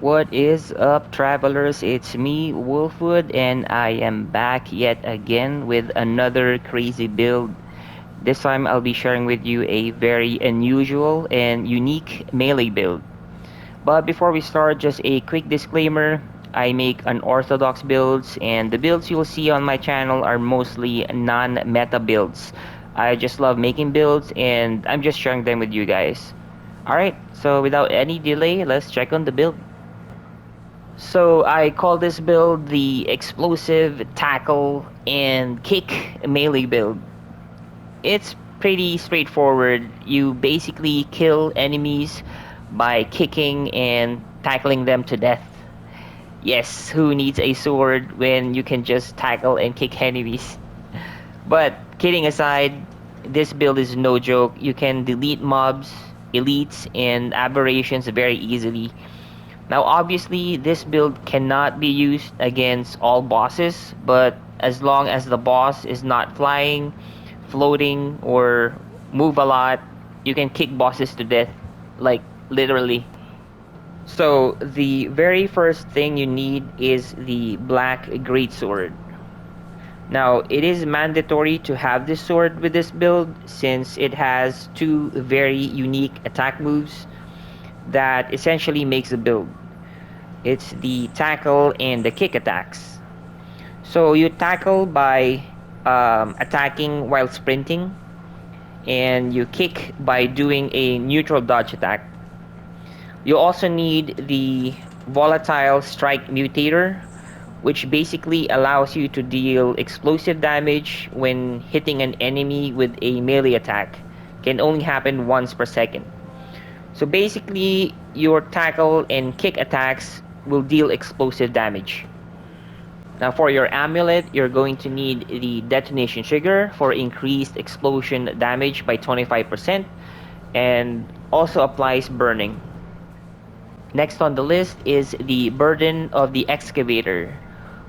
What is up, travelers? It's me, Wolfwood, and I am back yet again with another crazy build. This time I'll be sharing with you a very unusual and unique melee build. But before we start, just a quick disclaimer. I make unorthodox builds, and the builds you'll see on my channel are mostly non-meta builds. I just love making builds, and I'm just sharing them with you guys. Alright, so without any delay, let's check on the build. So I call this build the explosive tackle and kick melee build. It's pretty straightforward. You basically kill enemies by kicking and tackling them to death. Yes, who needs a sword when you can just tackle and kick enemies? But kidding aside, this build is no joke. You can delete mobs, elites, and aberrations very easily. Now obviously this build cannot be used against all bosses, but as long as the boss is not flying, floating, or move a lot, you can kick bosses to death, like literally. So the very first thing you need is the black greatsword. Now it is mandatory to have this sword with this build since it has two very unique attack moves that essentially makes the build. It's the tackle and the kick attacks. So you tackle by attacking while sprinting, and you kick by doing a neutral dodge attack. You also need the volatile strike mutator, which basically allows you to deal explosive damage when hitting an enemy with a melee attack. Can only happen once per second. So basically, your tackle and kick attacks will deal explosive damage. Now for your amulet, you're going to need the detonation trigger for increased explosion damage by 25% and also applies burning. Next on the list is the burden of the excavator.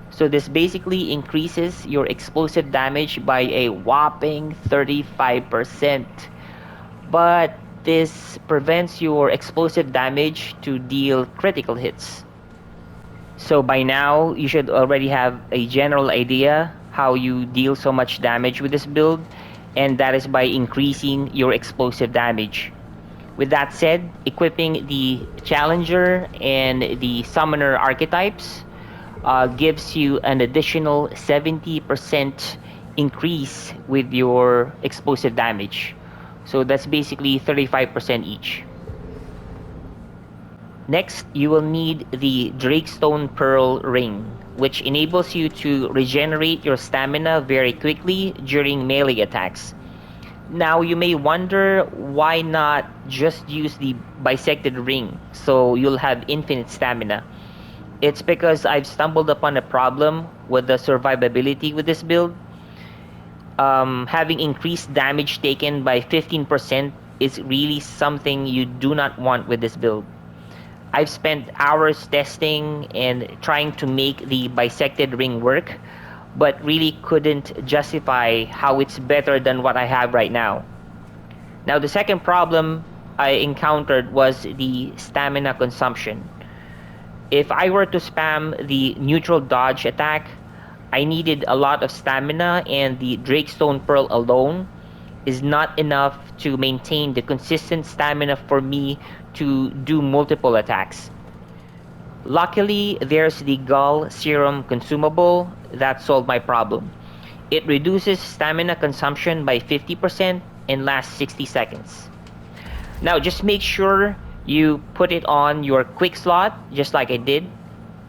So this basically increases your explosive damage by a whopping 35%. But this prevents your explosive damage to deal critical hits. So by now, you should already have a general idea how you deal so much damage with this build, and that is by increasing your explosive damage. With that said, equipping the Challenger and the Summoner archetypes gives you an additional 70% increase with your explosive damage. So that's basically 35% each. Next, you will need the Drakestone Pearl Ring, which enables you to regenerate your stamina very quickly during melee attacks. Now, you may wonder why not just use the Bisected Ring so you'll have infinite stamina. It's because I've stumbled upon a problem with the survivability with this build. Having increased damage taken by 15% is really something you do not want with this build. I've spent hours testing and trying to make the bisected ring work, but really couldn't justify how it's better than what I have right now. Now, the second problem I encountered was the stamina consumption. If I were to spam the neutral dodge attack, I needed a lot of stamina, and the Drakestone Pearl alone is not enough to maintain the consistent stamina for me to do multiple attacks. Luckily, there's the Gull Serum consumable that solved my problem. It reduces stamina consumption by 50% and lasts 60 seconds. Now just make sure you put it on your quick slot, just like I did,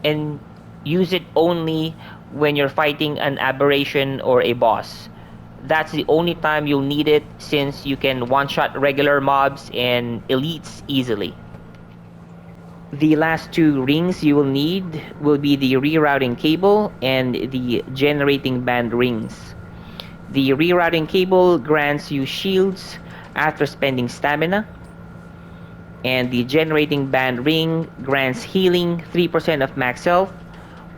and use it only when you're fighting an aberration or a boss. That's the only time you'll need it, since you can one-shot regular mobs and elites easily. The last two rings you will need will be the rerouting cable and the generating band rings. The rerouting cable grants you shields after spending stamina, and the generating band ring grants healing 3% of max health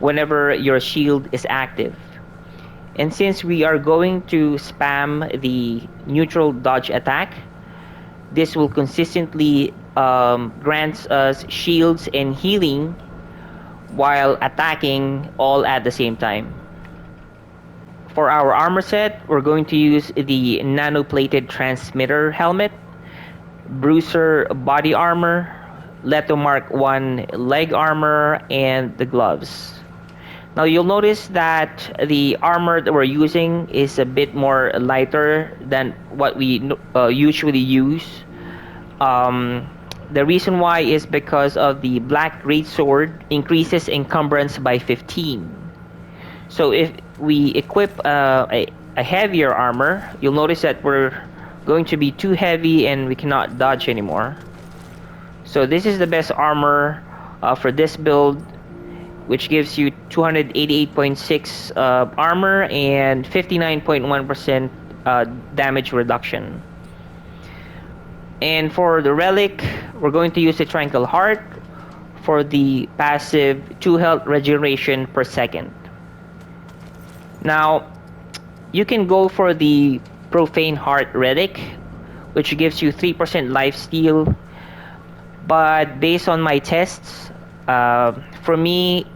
whenever your shield is active. And since we are going to spam the neutral dodge attack, this will consistently grants us shields and healing while attacking all at the same time. For our armor set, we're going to use the nano-plated transmitter helmet, bruiser body armor, Leto Mark 1 leg armor, and the gloves. Now you'll notice that the armor that we're using is a bit more lighter than what we usually use. The reason why is because of the black greatsword increases encumbrance by 15. So if we equip a heavier armor, you'll notice that we're going to be too heavy and we cannot dodge anymore. So this is the best armor for this build, which gives you 288.6 armor and 59.1% damage reduction. And for the relic, we're going to use the Tranquil Heart for the passive 2 health regeneration per second. Now, you can go for the Profane Heart relic, which gives you 3% lifesteal. But based on my tests, for me,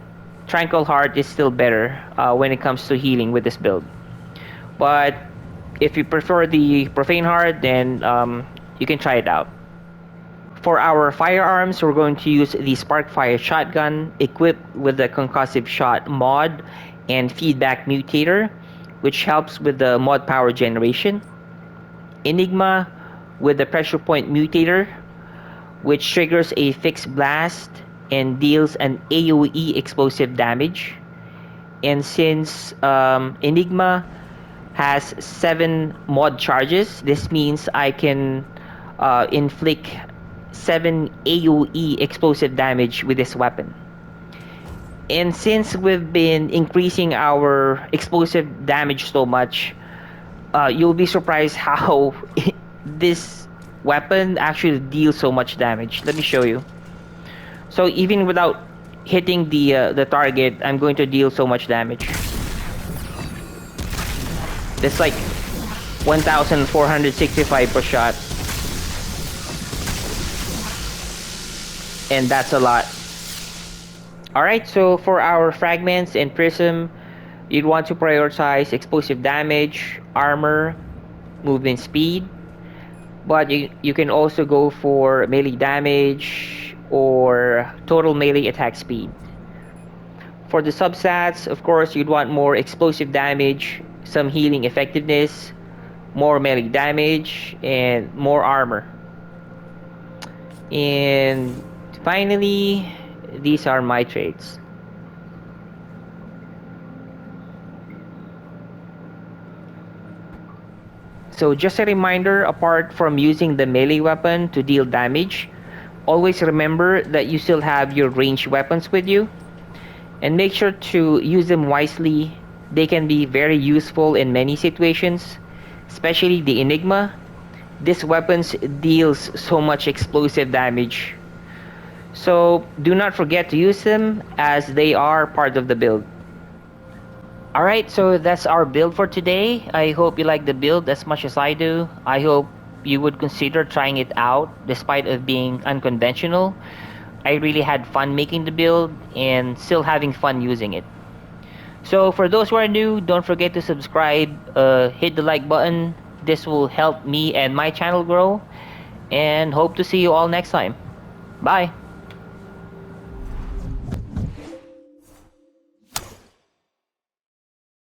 Tranquil Heart is still better when it comes to healing with this build. But if you prefer the Profane Heart, then you can try it out. For our firearms, we're going to use the Sparkfire shotgun equipped with the concussive shot mod and feedback mutator, which helps with the mod power generation. Enigma with the pressure point mutator, which triggers a fixed blast and deals an AoE explosive damage. And since Enigma has 7 mod charges, this means I can inflict 7 AoE explosive damage with this weapon. And since we've been increasing our explosive damage so much, you'll be surprised how this weapon actually deals so much damage. Let me show you. So even without hitting the target, I'm going to deal so much damage. That's like 1,465 per shot. And that's a lot. Alright, so for our fragments and prism, you'd want to prioritize explosive damage, armor, movement speed. But you can also go for melee damage or total melee attack speed. For the substats, of course, you'd want more explosive damage, some healing effectiveness, more melee damage, and more armor. And finally, these are my traits. So just a reminder, apart from using the melee weapon to deal damage, always remember that you still have your ranged weapons with you. And make sure to use them wisely. They can be very useful in many situations, especially the Enigma. This weapon deals so much explosive damage. So do not forget to use them as they are part of the build. Alright, so that's our build for today. I hope you like the build as much as I do. I hope you would consider trying it out despite of being unconventional. I really had fun making the build and still having fun using it. So for those who are new, don't forget to subscribe, hit the like button. This will help me and my channel grow, and hope to see you all next time. Bye!